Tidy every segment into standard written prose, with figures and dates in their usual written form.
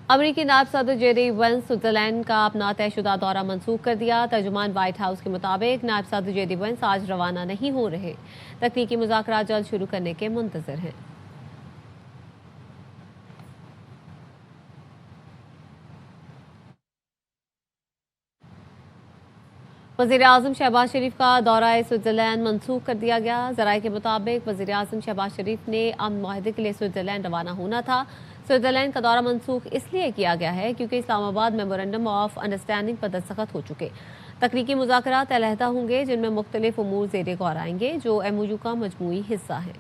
अमरीकी नायब सदर जेडी वेंस स्विट्जरलैंड का अपना तयशुदा दौरा मंसूख कर दिया। तर्जुमान व्हाइट हाउस के मुताबिक नायब सदर जेडी वेंस आज रवाना नहीं हो रहे। तकनीकी मुज़ाकरात जल्द शुरू करने के मुंतज़िर हैं। वज़ीर आज़म शहबाज शरीफ का दौरा स्विट्ज़रलैंड मनसूख कर दिया गया। ज़राए के मुताबिक वज़ीर आज़म शहबाज शरीफ ने अमन मुआहदे के लिए स्विट्ज़रलैंड रवाना होना था। स्विट्ज़रलैंड का दौरा मनसूख इसलिए किया गया है क्योंकि इस्लामाबाद मेमोरेंडम ऑफ अंडरस्टैंडिंग पर दस्तखत हो चुके। तकनीकी मुज़ाकरात अलहदा होंगे जिनमें मुख्तलिफ उमूर ज़ेर गौर आएंगे जो MOU का मजमूई हिस्सा है।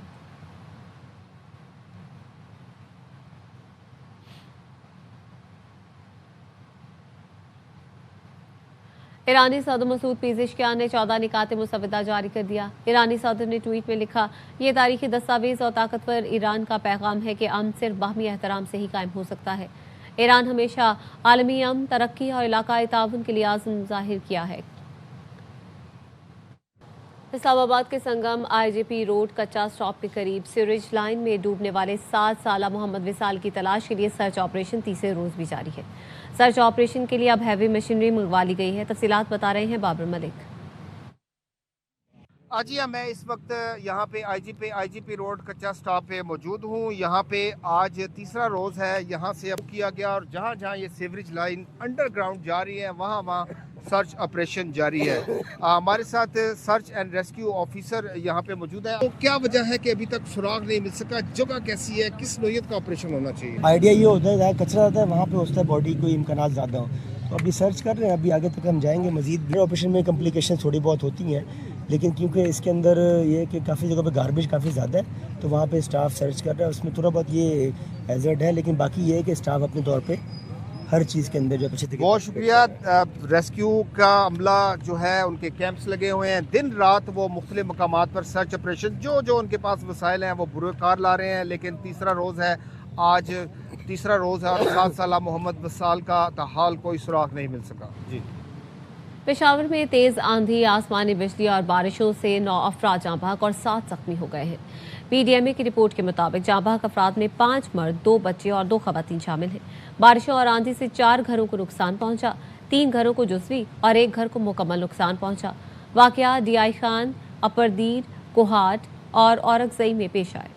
ईरानी सदर मसूद पेज़ेशकियान ने 14 निकात मुसवदा जारी कर दिया। ईरानी सदर ने ट्वीट में लिखा, ये तारीखी दस्तावेज और ताकतवर ईरान का पैगाम है कि अमन सिर्फ बाहमी एहतराम से ही कायम हो सकता है। ईरान हमेशा आलमी अमन, तरक्की और इलाकाई ताउन के लिए आज़म जाहिर किया है। इस्लामाबाद के संगम IGP रोड कच्चा स्टॉप के करीब सीवरेज लाइन में डूबने वाले 7 साला मोहम्मद विसाल की तलाश के लिए सर्च ऑपरेशन तीसरे रोज भी जारी है। सर्च ऑपरेशन के लिए अब हैवी मशीनरी मंगवा ली गई है। तफसीलात बता रहे हैं बाबर मलिक। जी हाँ, मैं इस वक्त यहाँ पे IGP रोड कच्चा स्टॉप पे मौजूद हूँ। यहाँ पे आज तीसरा रोज़ है। यहाँ से अब किया गया और जहाँ जहाँ ये सीवरेज लाइन अंडरग्राउंड जा रही है वहाँ वहाँ सर्च ऑपरेशन जारी है। हमारे साथ सर्च एंड रेस्क्यू ऑफिसर यहाँ पे मौजूद है। तो क्या वजह है कि अभी तक सुराग नहीं मिल सका? जगह कैसी है? किस नोयत का ऑपरेशन होना चाहिए? आइडिया ये होता है जहाँ कचरा रहता है वहाँ पे होता है बॉडी कोई इम्कान ज़्यादा हो, तो अभी सर्च कर रहे हैं। अभी आगे तक हम जाएंगे। मजीद ऑपरेशन में कम्प्लिकेशन थोड़ी बहुत होती हैं, लेकिन क्योंकि इसके अंदर ये कि काफ़ी जगह पे गार्बेज काफ़ी ज़्यादा है तो वहाँ पे स्टाफ सर्च कर रहा है। उसमें थोड़ा बहुत ये हैज़र्ड है, लेकिन बाकी ये है कि स्टाफ अपने तौर पे हर चीज़ के अंदर जो अच्छे तरीके। बहुत शुक्रिया। रेस्क्यू का अमला जो है उनके कैंप्स लगे हुए हैं। दिन रात वो मुख्तलिफ मकामात पर सर्च ऑपरेशन जो उनके पास वसाइल हैं वो बुरकार ला रहे हैं। लेकिन तीसरा रोज़ है, आज तीसरा रोज़ है और 7 साला मोहम्मद विसाल का ताहाल कोई सुराग नहीं मिल सका। जी। पेशावर में तेज आंधी, आसमानी बिजली और बारिशों से 9 अफराद जाँ बहक और 7 जख्मी हो गए हैं। PDMA की रिपोर्ट के मुताबिक जाँ बहक अफराद में 5 मर्द, 2 बच्चे और 2 खवातीन शामिल हैं। बारिशों और आंधी से 4 घरों को नुकसान पहुंचा, 3 घरों को जुज़वी और 1 घर को मुकम्मल नुकसान पहुंचा। वाकया DI खान, अपरदीर, कोहाट और औरकजई में पेश आए।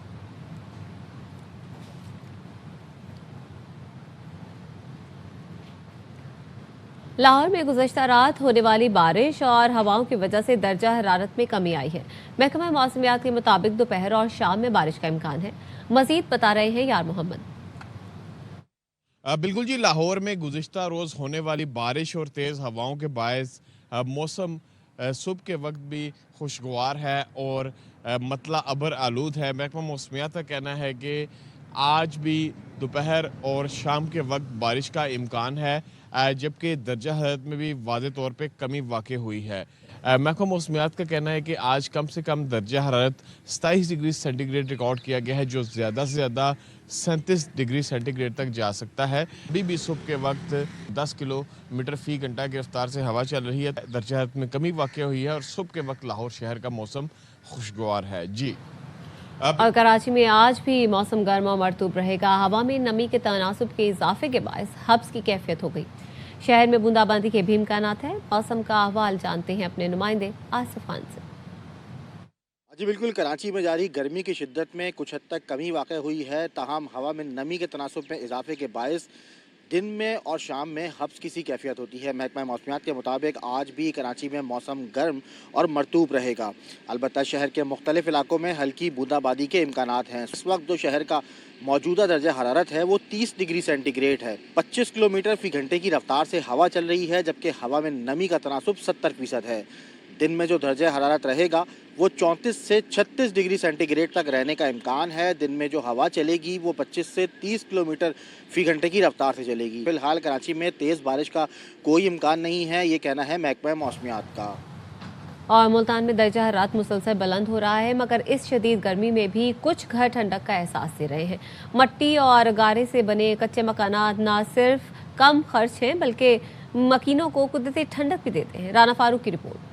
लाहौर में गुज़श्ता रात होने वाली बारिश और हवाओं की वजह से दर्जा हरारत में कमी आई है। महकमा मौसमियात के मुताबिक दोपहर और शाम में बारिश का इम्कान है। मजीद बता रहे हैं यार मोहम्मद। बिल्कुल जी, लाहौर में गुज़िश्ता रोज़ होने वाली बारिश और तेज़ हवाओं के बायस मौसम सुबह के वक्त भी खुशगवार है और मतला अबर आलूद है। महकमा मौसमियात का कहना है कि आज भी दोपहर और शाम के वक्त बारिश का इम्कान है, जबकि दर्जा हरारत में भी वाज़े तौर पे कमी वाक़ई हुई है। महकमा मौसमियात का कहना है कि आज कम से कम दर्जा हरारत 27 डिग्री सेंटीग्रेड रिकॉर्ड किया गया है, जो ज़्यादा से ज़्यादा 37 डिग्री सेंटीग्रेड तक जा सकता है। अभी भी सुबह के वक्त 10 किलोमीटर फ़ी घंटा की रफ्तार से हवा चल रही है। दर्जा हरारत में कमी वाक़ई हुई है और सुबह के वक्त लाहौर शहर का मौसम खुशगवार है। जी। और कराची में आज भी मौसम गर्म और मरतूब रहेगा। हवा में नमी के तनासुब के इजाफे के बायस हब्स की कैफियत हो गई। शहर में बूंदाबांदी के भी इम्कानात हैं। मौसम का अहवाल जानते हैं अपने नुमाइंदे आसिफ खान से। जी बिल्कुल, कराची में जारी गर्मी की शिद्दत में कुछ हद तक कमी वाक़ई हुई है। ताहम हवा में नमी के तनासुब में इजाफे के बायस दिन में और शाम में हब्स की सी कैफियत होती है। महकमा मौसमियात के मुताबिक आज भी कराची में मौसम गर्म और मरतूब रहेगा। अलबत्ता शहर के मुख्तलिफ इलाकों में हल्की बूंदाबांदी के इम्कानात हैं। इस वक्त जो शहर का मौजूदा दर्जा हरारत है वो 30 डिग्री सेंटीग्रेड है। 25 किलोमीटर फ़ी घंटे की रफ्तार से हवा चल रही है, जबकि हवा में नमी का तनासुब 70% है। दिन में जो दर्जा हरारत रहेगा वो 34 से 36 डिग्री सेंटीग्रेड तक रहने का इम्कान है। दिन में जो हवा चलेगी वो 25 से 30 किलोमीटर फ़ी घंटे की रफ्तार से चलेगी। फिलहाल कराची में तेज़ बारिश का कोई इम्कान नहीं है, ये कहना है महकमा मौसमियात का। और मुल्तान में दर्जा हरारत मुसलसल बुलंद हो रहा है, मगर इस शदीद गर्मी में भी कुछ घर ठंडक का एहसास दे रहे हैं। मट्टी और गारे से बने कच्चे मकानात न सिर्फ कम खर्च हैं बल्कि मकीनों को कुदरती ठंडक भी देते हैं। राना फारूक की रिपोर्ट।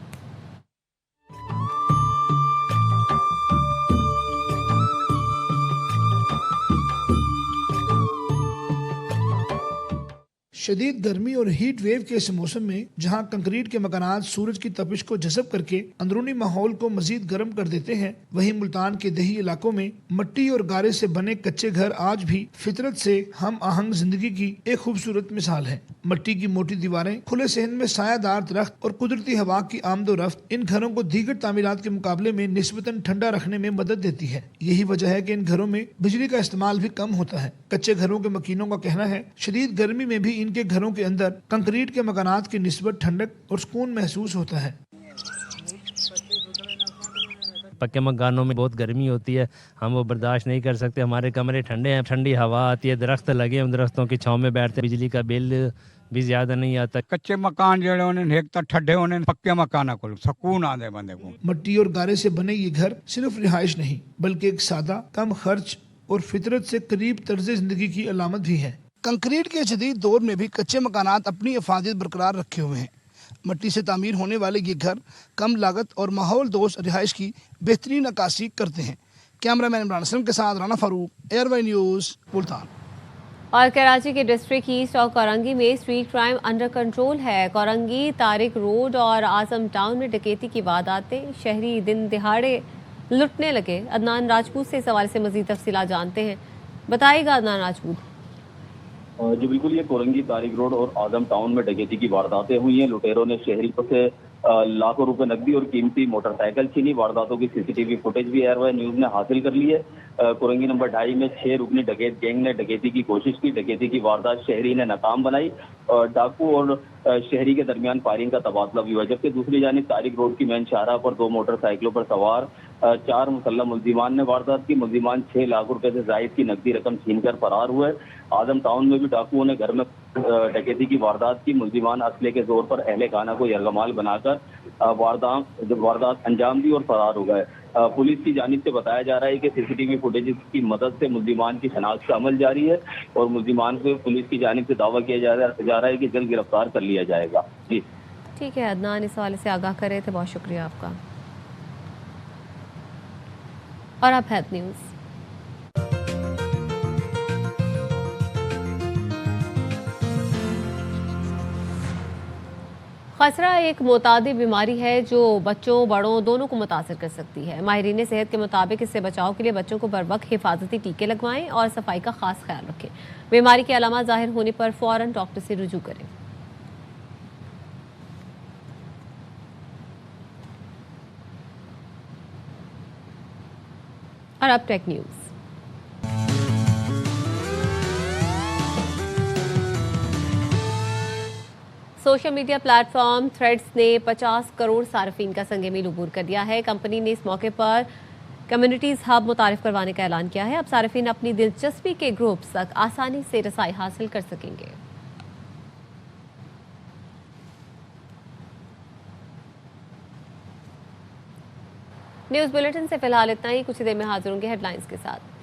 शदीद गर्मी और हीट वेव के इस मौसम में जहां कंक्रीट के मकानात सूरज की तपिश को जज़ब करके अंदरूनी माहौल को मजीद गर्म कर देते हैं, वहीं मुल्तान के दही इलाकों में मिट्टी और गारे से बने कच्चे घर आज भी फितरत से हम आहंग जिंदगी की एक खूबसूरत मिसाल है। मिट्टी की मोटी दीवारें, खुले सहन में सायादार दरख्त और कुदरती हवा की आमदोरफ्त इन घरों को दीगर तामीरात के मुकाबले में निस्बतन ठंडा रखने में मदद देती है। यही वजह है कि इन घरों में बिजली का इस्तेमाल भी कम होता है। कच्चे घरों के मकीनों का कहना है शदीद गर्मी में भी इनके घरों के अंदर कंक्रीट के मकानात की निस्बत ठंडक और सुकून महसूस होता है। पक्के मकानों में बहुत गर्मी होती है, हम वो बर्दाश्त नहीं कर सकते। हमारे कमरे ठंडे हैं, ठंडी हवा आती है, दरख्त लगे हैं, दरख्तों की छांव में बैठते, बिजली का बिल भी ज्यादा नहीं आता। कच्चे मकान जेड़े होने एक तो ठंडे होने, पक्के मकान को सुकून आदे बंदे को। मिट्टी और गारे से बने ये घर सिर्फ रिहाइश नहीं बल्कि एक सादा, कम खर्च और फितरत से करीब तर्ज जिंदगी की अलामत भी है। कंक्रीट के जदीद दौर में भी कच्चे मकानात अपनी अफादियत बरकरार रखे हुए हैं। मिट्टी से तामीर होने वाले ये घर कम लागत और माहौल दोस्त रिहाइश की बेहतरीन अक्कासी करते हैं। कैमरामैन इमरान असलम के साथ राना फारूक, एयरवाई न्यूज़, मुल्तान। और कराची के डिस्ट्रिक्ट ईस्ट और कोरंगी में स्ट्रीट क्राइम अंडर कंट्रोल है। कोरंगी तारिक रोड और आजम टाउन में डकैती की वारदातें, शहरी दिन दिहाड़े लुटने लगे। अदनान राजपूत से इस हवाले से मजीद तफसीलात जानते हैं, बताएगा अदनान राजपूत। जी बिल्कुल, ये कोरंगी तारिक रोड और आजम टाउन में डकैती की वारदातें हुई हैं। लुटेरों ने शहरियों से लाखों रुपए नकदी और कीमती मोटरसाइकिल छीनी। वारदातों की सीसीटीवी फुटेज भी एयरवाई न्यूज ने हासिल कर ली है। कोरंगी नंबर 2.5 में 6 रुकनी डकैत गैंग ने डकैती की कोशिश की। डकैती की वारदात शहरी ने नाकाम बनाई। डाकू और शहरी के दरमियान फायरिंग का तबादला भी हुआ, जबकि दूसरी जानिब तारिक रोड की मेन शाहराह पर 2 मोटरसाइकिलों पर सवार 4 मुसल्लह मुल्जिमान ने वारदात की। मुल्जिमान 6 लाख रुपए से जायद की नकदी रकम छीनकर फरार हुए। आजम टाउन में भी डाकुओं ने घर में डकैती की वारदात की। मुल्जिमान असले के जोर पर अहले खाना को यरगमाल बनाकर वारदात अंजाम दी और फरार हो गए। पुलिस की जानिब से बताया जा रहा है कि सीसीटीवी फुटेज की मदद से मुल्जिमान की शनाख्त का अमल जारी है और मुल्जिमान को पुलिस की जानिब से दावा किया जा रहा है कि जल्द गिरफ्तार कर लिया जाएगा। जी ठीक है अदनान, इस हवाले से आगाह कर रहे थे, बहुत शुक्रिया आपका। और अब हेल्थ न्यूज़। खसरा एक मोतादी बीमारी है जो बच्चों बड़ों दोनों को मुतासर कर सकती है। माहिरीन सेहत के मुताबिक इससे बचाव के लिए बच्चों को बर वक्त हिफाजती टीके लगवाएं और सफाई का खास ख्याल रखें। बीमारी की अलामत जाहिर होने पर फौरन डॉक्टर से रुजू करें। और अब tech news. Social media platform threads ने 50 करोड़ सार्फिन का संगे मील अबूर कर दिया है। कंपनी ने इस मौके पर कम्युनिटीज हब मुतारिफ करवाने का ऐलान किया है। अब सार्फिन अपनी दिलचस्पी के ग्रुप्स तक आसानी से रसाई हासिल कर सकेंगे। न्यूज़ बुलेटिन से फिलहाल इतना ही। कुछ देर में हाजिर होंगे हेडलाइंस के साथ।